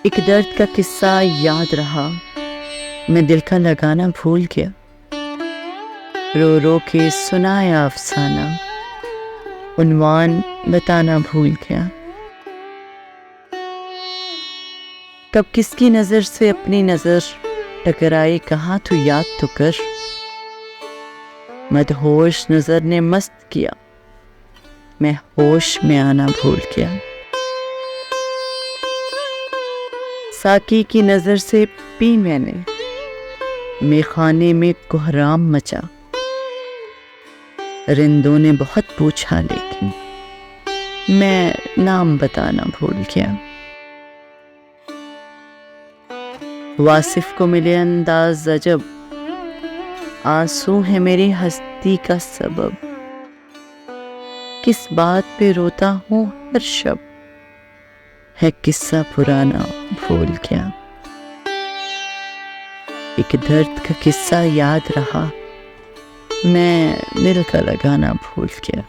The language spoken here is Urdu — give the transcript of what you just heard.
ایک درد کا قصہ یاد رہا، میں دل کا لگانا بھول گیا، رو رو کے سنایا افسانہ، عنوان بتانا بھول گیا۔ کب کس کی نظر سے اپنی نظر ٹکرائی، کہاں تو یاد تو کر، مدہوش نظر نے مست کیا، میں ہوش میں آنا بھول گیا۔ ساقی کی نظر سے پی میں نے، میخانے میں کوہرام مچا، رندوں نے بہت پوچھا لیکن میں نام بتانا بھول گیا۔ واصف کو ملے انداز عجب، آنسو ہے میری ہستی کا سبب، کس بات پہ روتا ہوں ہر شب، ہے قصہ پرانا بھول گیا۔ ایک درد کا قصہ یاد رہا، میں دل کا لگانا بھول گیا۔